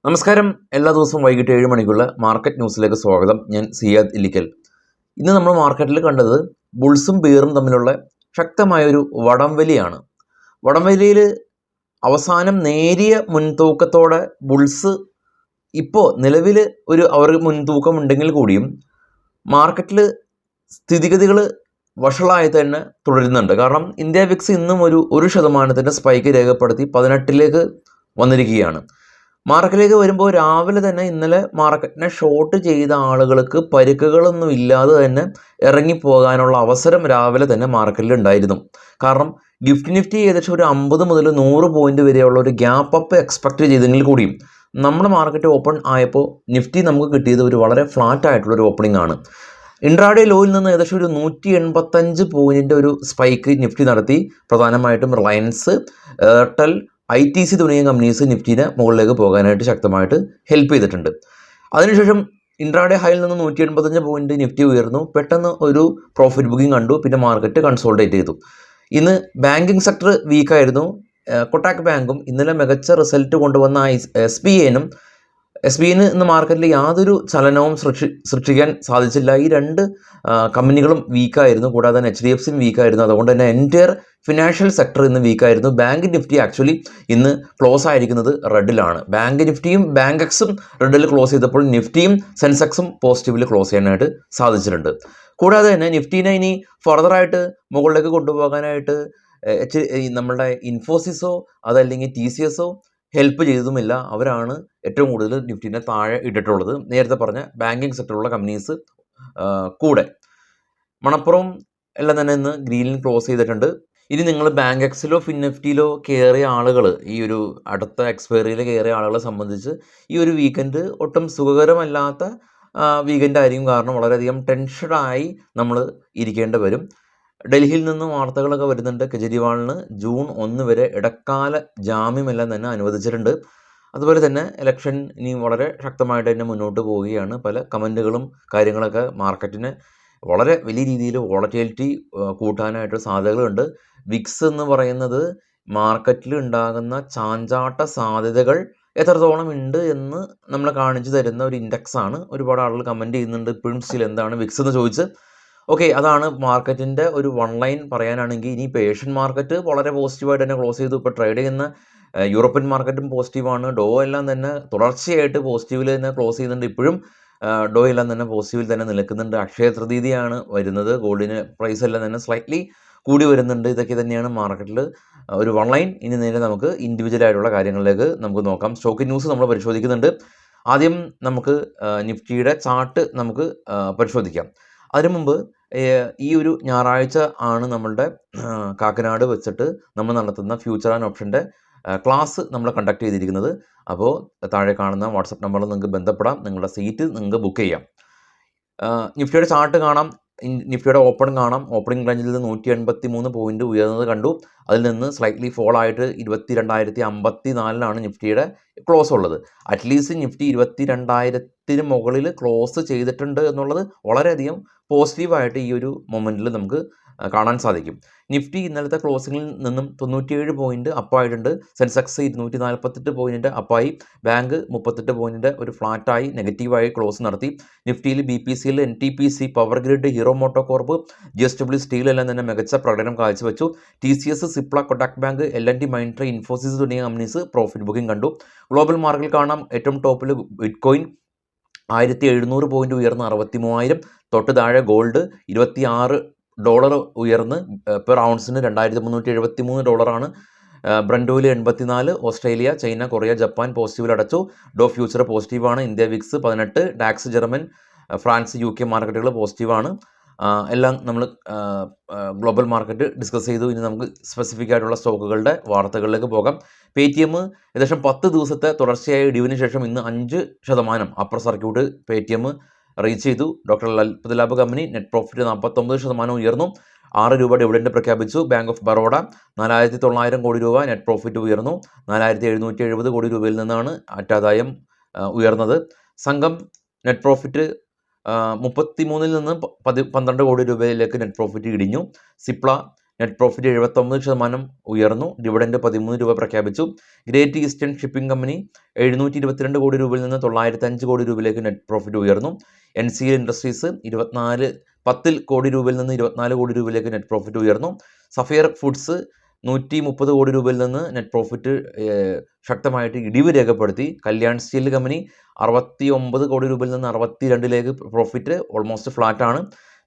നമസ്കാരം. എല്ലാ ദിവസവും വൈകിട്ട് 7 മണിക്കുള്ള മാർക്കറ്റ് ന്യൂസിലേക്ക് സ്വാഗതം. ഞാൻ സിയാദ് ഇല്ലിക്കൽ. ഇന്ന് നമ്മൾ മാർക്കറ്റിൽ കണ്ടത് ബുൾസും ബിയറും തമ്മിലുള്ള ശക്തമായൊരു വടംവലിയാണ്. വടംവലിയിൽ അവസാനം നേരിയ മുൻതൂക്കത്തോടെ ബുൾസ് ഇപ്പോൾ നിലവിൽ അവർ മുൻതൂക്കം ഉണ്ടെങ്കിൽ കൂടിയും മാർക്കറ്റിൽ സ്ഥിതിഗതികൾ വഷളായി തന്നെ തുടരുന്നുണ്ട്. കാരണം ഇന്ത്യ വിക്സ് ഇന്നും ഒരു 1% സ്പൈക്ക് രേഖപ്പെടുത്തി 18ലേക്ക് വന്നിരിക്കുകയാണ്. മാർക്കറ്റിലേക്ക് വരുമ്പോൾ രാവിലെ തന്നെ ഇന്നലെ മാർക്കറ്റിനെ ഷോർട്ട് ചെയ്ത ആളുകൾക്ക് പരിക്കുകളൊന്നും ഇല്ലാതെ തന്നെ ഇറങ്ങിപ്പോകാനുള്ള അവസരം രാവിലെ തന്നെ മാർക്കറ്റിൽ ഉണ്ടായിരുന്നു. കാരണം നിഫ്റ്റി ഏകദേശം ഒരു 50 മുതൽ 100 പോയിന്റ് വരെയുള്ള ഒരു ഗ്യാപ്പ് അപ്പ് എക്സ്പെക്ട് ചെയ്തെങ്കിൽ കൂടിയും നമ്മുടെ മാർക്കറ്റ് ഓപ്പൺ ആയപ്പോൾ നിഫ്റ്റി നമുക്ക് കിട്ടിയത് ഒരു വളരെ ഫ്ലാറ്റ് ആയിട്ടുള്ളൊരു ഓപ്പണിംഗ് ആണ്. ഇൻട്രാഡേ ലോയിൽ നിന്ന് ഏകദേശം ഒരു 185 പോയിന്റിൻ്റെ ഒരു സ്പൈക്ക് നിഫ്റ്റി നടത്തി. പ്രധാനമായിട്ടും റിലയൻസ്, എയർടെൽ, ITC തുടങ്ങിയ കമ്പനീസ് നിഫ്റ്റിനെ മുകളിലേക്ക് പോകാനായിട്ട് ശക്തമായിട്ട് ഹെൽപ്പ് ചെയ്തിട്ടുണ്ട്. അതിനുശേഷം ഇൻട്രാഡേ ഹൈയിൽ നിന്ന് 185 പോയിന്റ് നിഫ്റ്റി ഉയർന്നു. പെട്ടെന്ന് ഒരു പ്രോഫിറ്റ് ബുക്കിംഗ് കണ്ടു. പിന്നെ മാർക്കറ്റ് കൺസോൾട്ടേറ്റ് ചെയ്തു. ഇന്ന് ബാങ്കിങ് സെക്ടർ വീക്കായിരുന്നു. കൊട്ടാക് ബാങ്കും ഇന്നലെ മികച്ച റിസൾട്ട് കൊണ്ടുവന്ന SBIന് ഇന്ന് മാർക്കറ്റിൽ യാതൊരു ചലനവും സൃഷ്ടിക്കാൻ സാധിച്ചില്ല. ഈ രണ്ട് കമ്പനികളും വീക്കായിരുന്നു. കൂടാതെ തന്നെ HDFC വീക്കായിരുന്നു. അതുകൊണ്ട് തന്നെ എൻറ്റയർ ഫിനാൻഷ്യൽ സെക്ടർ ഇന്ന് വീക്കായിരുന്നു. ബാങ്ക് നിഫ്റ്റി ആക്ച്വലി ഇന്ന് ക്ലോസ് ആയിരിക്കുന്നത് റെഡിലാണ്. ബാങ്ക് നിഫ്റ്റിയും ബാങ്ക് എക്സും റെഡിൽ ക്ലോസ് ചെയ്തപ്പോൾ നിഫ്റ്റിയും സെൻസെക്സും പോസിറ്റീവിൽ ക്ലോസ് ചെയ്യാനായിട്ട് സാധിച്ചിട്ടുണ്ട്. കൂടാതെ തന്നെ നിഫ്റ്റീനെ ഇനി ഫർദറായിട്ട് മുകളിലേക്ക് കൊണ്ടുപോകാനായിട്ട് നമ്മളുടെ ഇൻഫോസിസോ അതല്ലെങ്കിൽ TCSോ ഹെൽപ്പ് ചെയ്തതുമില്ല. അവരാണ് ഏറ്റവും കൂടുതൽ നിഫ്റ്റിനെ താഴെ ഇട്ടിട്ടുള്ളത്. നേരത്തെ പറഞ്ഞ ബാങ്കിങ് സെക്ടറിലുള്ള കമ്പനീസ് കൂടെ. മണപ്പുറം എല്ലാം തന്നെ ഇന്ന് ഗ്രീനിൽ ക്ലോസ് ചെയ്തിട്ടുണ്ട്. ഇനി നിങ്ങൾ ബാങ്ക് എക്സിലോ ഫിൻനിഫ്റ്റിയിലോ കയറിയ ആളുകൾ, ഈ ഒരു അടുത്ത എക്സ്പയറിയിൽ കയറിയ ആളുകളെ സംബന്ധിച്ച് ഈ ഒരു വീക്കെൻഡ് ഒട്ടും സുഖകരമല്ലാത്ത വീക്കെൻഡ് ആയിരിക്കും. കാരണം വളരെയധികം ടെൻഷനായി നമ്മൾ ഇരിക്കേണ്ടി വരും. ഡൽഹിയിൽ നിന്ന് വാർത്തകളൊക്കെ വരുന്നുണ്ട്. കെജ്രിവാളിന് ജൂൺ 1 വരെ ഇടക്കാല ജാമ്യമെല്ലാം തന്നെ അനുവദിച്ചിട്ടുണ്ട്. അതുപോലെ തന്നെ ഇലക്ഷൻ ഇനി വളരെ ശക്തമായിട്ട് തന്നെ മുന്നോട്ട് പോവുകയാണ്. പല കമൻറ്റുകളും കാര്യങ്ങളൊക്കെ മാർക്കറ്റിനെ വളരെ വലിയ രീതിയിൽ വോളറ്റിലിറ്റി കൂട്ടാനായിട്ട് സാധ്യതകളുണ്ട്. വിക്സ് എന്ന് പറയുന്നത് മാർക്കറ്റിൽ ഉണ്ടാകുന്ന ചാഞ്ചാട്ട സാധ്യതകൾ എത്രത്തോളം ഉണ്ട് എന്ന് നമ്മളെ കാണിച്ചു തരുന്ന ഒരു ഇൻഡെക്സ് ആണ്. ഒരുപാട് ആളുകൾ കമൻറ്റ് ചെയ്യുന്നുണ്ട് ഇപ്പോഴും സ്റ്റിൽ എന്താണ് വിക്സ് എന്ന് ചോദിച്ച്. ഓക്കെ, അതാണ് മാർക്കറ്റിൻ്റെ ഒരു വൺ ലൈൻ പറയാനാണെങ്കിൽ. ഇനി ഇപ്പോൾ ഏഷ്യൻ മാർക്കറ്റ് വളരെ പോസിറ്റീവായിട്ട് തന്നെ ക്ലോസ് ചെയ്തു. ഇപ്പോൾ ട്രേഡ് ചെയ്യുന്ന യൂറോപ്യൻ മാർക്കറ്റും പോസിറ്റീവാണ്. ഡോ എല്ലാം തന്നെ തുടർച്ചയായിട്ട് പോസിറ്റീവിൽ തന്നെ ക്ലോസ് ചെയ്യുന്നുണ്ട്. ഇപ്പോഴും ഡോ എല്ലാം തന്നെ പോസിറ്റീവിൽ തന്നെ നിൽക്കുന്നുണ്ട്. അക്ഷയ തൃതീയയാണ് വരുന്നത്. ഗോൾഡിന് പ്രൈസ് എല്ലാം തന്നെ സ്ലൈറ്റ്ലി കൂടി വരുന്നുണ്ട്. ഇതൊക്കെ തന്നെയാണ് മാർക്കറ്റിൽ ഒരു വൺ ലൈൻ. ഇനി നേരെ നമുക്ക് ഇൻഡിവിജ്വൽ ആയിട്ടുള്ള കാര്യങ്ങളിലേക്ക് നമുക്ക് നോക്കാം. സ്റ്റോക്ക് ന്യൂസ് നമ്മൾ പരിശോധിക്കുന്നുണ്ട്. ആദ്യം നമുക്ക് നിഫ്റ്റിയുടെ ചാർട്ട് നമുക്ക് പരിശോധിക്കാം. അതിനു മുമ്പ് ഈ ഒരു ഞായറാഴ്ച ആണ് നമ്മളുടെ കാക്കനാട് വെച്ചിട്ട് നമ്മൾ നടത്തുന്ന ഫ്യൂച്ചർ ആൻഡ് ഓപ്ഷൻ്റെ ക്ലാസ് നമ്മൾ കണ്ടക്ട് ചെയ്തിരിക്കുന്നത്. അപ്പോൾ താഴെ കാണുന്ന വാട്സപ്പ് നമ്പറിൽ നിങ്ങൾക്ക് ബന്ധപ്പെടാം. നിങ്ങളുടെ സീറ്റ് നിങ്ങൾക്ക് ബുക്ക് ചെയ്യാം. നിഫ്റ്റിയുടെ ചാർട്ട് കാണാം. നിഫ്റ്റിയുടെ ഓപ്പൺ കാണാം. ഓപ്പണിംഗ് റേഞ്ചിൽ നിന്ന് 183 പോയിന്റ് ഉയർന്നത് കണ്ടു. അതിൽ നിന്ന് സ്ലൈറ്റ്ലി ഫോൾ ആയിട്ട് 22,054 നിഫ്റ്റിയുടെ ക്ലോസ് ഉള്ളത്. അറ്റ്ലീസ്റ്റ് നിഫ്റ്റി 22,000 മുകളിൽ ക്ലോസ് ചെയ്തിട്ടുണ്ട് എന്നുള്ളത് വളരെയധികം പോസിറ്റീവായിട്ട് ഈ ഒരു മൊമെൻറ്റിൽ നമുക്ക് കാണാൻ സാധിക്കും. നിഫ്റ്റി ഇന്നലത്തെ ക്ലോസിങ്ങിൽ നിന്നും 97 പോയിന്റ് അപ്പായിട്ടുണ്ട്. സെൻസെക്സ് 248 പോയിന്റ് അപ്പായി. ബാങ്ക് 38 പോയിന്റിൻ്റെ ഒരു ഫ്ലാറ്റായി നെഗറ്റീവായി ക്ലോസ് നടത്തി. നിഫ്റ്റിയിൽ BPCL, NTPC, power grid, hero MotoCorp, GSW steel എല്ലാം തന്നെ മികച്ച പ്രകടനം കാഴ്ചവെച്ചു. TCS, Cipla, Kotak bank, L&T Mindtree, Infosys തുടങ്ങിയ കമ്പനീസ് പ്രോഫിറ്റ് ബുക്കിംഗ് കണ്ടു. ഗ്ലോബൽ മാർക്കറ്റിൽ കാണാം ഏറ്റവും ടോപ്പിൽ ബിറ്റ്കോയിൻ 1700 പോയിന്റ് ഉയർന്ന് 63,000. തൊട്ട് താഴെ ഗോൾഡ് $26 ഉയർന്ന് പെർ ഔൺസിന് $2,373. Brent oil 84. Australia, China, Korea, Japan പോസിറ്റീവിൽ അടച്ചു. ഡോ ഫ്യൂച്ചർ പോസിറ്റീവാണ്. India VIX 18. DAX, German, France, UK markets പോസിറ്റീവാണ്. എല്ലാം നമ്മൾ ഗ്ലോബൽ മാർക്കറ്റ് ഡിസ്കസ് ചെയ്തു. ഇനി നമുക്ക് സ്പെസിഫിക് ആയിട്ടുള്ള സ്റ്റോക്കുകളുടെ വാർത്തകളിലേക്ക് പോകാം. പേടിഎം ഏകദേശം 10 ദിവസത്തെ തുടർച്ചയായ ഇടിവിന് ശേഷം ഇന്ന് 5% അപ്പർ സർക്യൂട്ട് പേടിഎം റീച്ച് ചെയ്തു. Doctor Lalit lab company net profit 49% ഉയർന്നു. 6 രൂപ ഡിവിഡൻഡ് പ്രഖ്യാപിച്ചു. ബാങ്ക് ഓഫ് ബറോഡ 4,900 കോടി രൂപ നെറ്റ് പ്രോഫിറ്റ് ഉയർന്നു. 4,770 കോടി രൂപയിൽ നിന്നാണ് അറ്റാദായം ഉയർന്നത്. സംഘം നെറ്റ് പ്രോഫിറ്റ് 33 നിന്ന് 12 കോടി രൂപയിലേക്ക് നെറ്റ് പ്രോഫിറ്റ് ഇടിഞ്ഞു. സിപ്ല നെറ്റ് പ്രോഫിറ്റ് 79% ഉയർന്നു. ഡിവിഡൻഡ് 13 രൂപ പ്രഖ്യാപിച്ചു. ഗ്രേറ്റ് ഈസ്റ്റേൺ ഷിപ്പിംഗ് കമ്പനി 722 കോടി രൂപയിൽ നിന്ന് 905 കോടി രൂപയിലേക്ക് നെറ്റ് പ്രോഫിറ്റ് ഉയർന്നു. NCL ഇൻഡസ്ട്രീസ് 10 കോടി രൂപയിൽ നിന്ന് 24 കോടി രൂപയിലേക്ക് നെറ്റ് പ്രോഫിറ്റ് ഉയർന്നു. സഫയർ ഫുഡ്സ് 130 കോടി രൂപയിൽ നിന്ന് നെറ്റ് പ്രോഫിറ്റ് ശക്തമായിട്ട് ഇടിവ് രേഖപ്പെടുത്തി. കല്യാൺ സ്റ്റീൽ കമ്പനി 69 കോടി രൂപയിൽ നിന്ന് 62ലേക്ക് പ്രോഫിറ്റ് ഓൾമോസ്റ്റ് ഫ്ലാറ്റാണ്.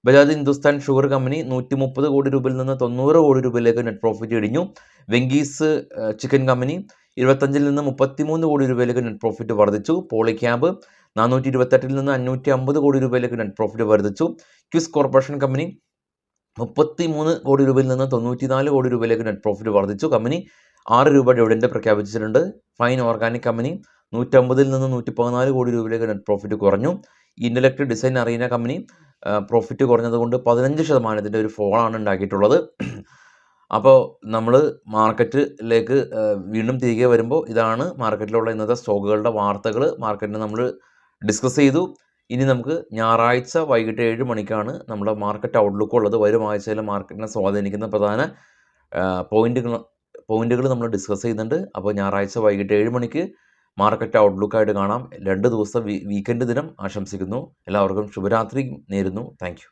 ബജാജ് ഹിന്ദുസ്ഥാൻ ഷുഗർ കമ്പനി 130 കോടി രൂപയിൽ നിന്ന് 90 കോടി രൂപയിലേക്ക് നെറ്റ് പ്രോഫിറ്റ് ഇടിഞ്ഞു. വെങ്കീസ് ചിക്കൻ കമ്പനി 25 നിന്ന് 33 കോടി രൂപയിലേക്ക് നെറ്റ് പ്രോഫിറ്റ് വർദ്ധിച്ചു. പോളിക്യാബ് 428 നിന്ന് 550 കോടി രൂപയിലേക്ക് നെറ്റ് പ്രോഫിറ്റ് വർദ്ധിച്ചു. ക്വിസ് കോർപ്പറേഷൻ കമ്പനി 33 കോടി രൂപയിൽ നിന്ന് 94 കോടി രൂപയിലേക്ക് നെറ്റ് പ്രോഫിറ്റ് വർദ്ധിച്ചു. കമ്പനി 6 രൂപ ഡിവിഡൻഡ് പ്രഖ്യാപിച്ചിട്ടുണ്ട്. ഫൈൻ ഓർഗാനിക് കമ്പനി 150 നിന്ന് 114 കോടി രൂപയിലേക്ക് നെറ്റ് പ്രോഫിറ്റ് കുറഞ്ഞു. Intellect Design Arena company profit കുറഞ്ഞതുകൊണ്ട് 15% ഒരു ഫോളാണ് ഉണ്ടാക്കിയിട്ടുള്ളത്. അപ്പോൾ നമ്മൾ മാർക്കറ്റിലേക്ക് വീണ്ടും തിരികെ വരുമ്പോൾ ഇതാണ് മാർക്കറ്റിലുള്ള ഇന്നത്തെ സ്റ്റോക്കുകളുടെ വാർത്തകൾ. മാർക്കറ്റിന് നമ്മൾ ഡിസ്കസ് ചെയ്തു. ഇനി നമുക്ക് ഞായറാഴ്ച വൈകിട്ട് 7 മണിക്കാണ് നമ്മുടെ മാർക്കറ്റ് ഔട്ട്ലുക്ക് ഉള്ളത്. വരും ആഴ്ചയിലെ മാർക്കറ്റിനെ സ്വാധീനിക്കുന്ന പ്രധാന പോയിന്റുകൾ നമ്മൾ ഡിസ്കസ് ചെയ്യുന്നുണ്ട്. അപ്പോൾ ഞായറാഴ്ച വൈകിട്ട് 7 മണിക്ക് മാർക്കറ്റ് ഔട്ട്ലുക്കായിട്ട് കാണാം. 2 ദിവസം വീക്കെൻഡ് ദിനം ആശംസിക്കുന്നു. എല്ലാവർക്കും ശുഭരാത്രി നേരുന്നു. Thank you.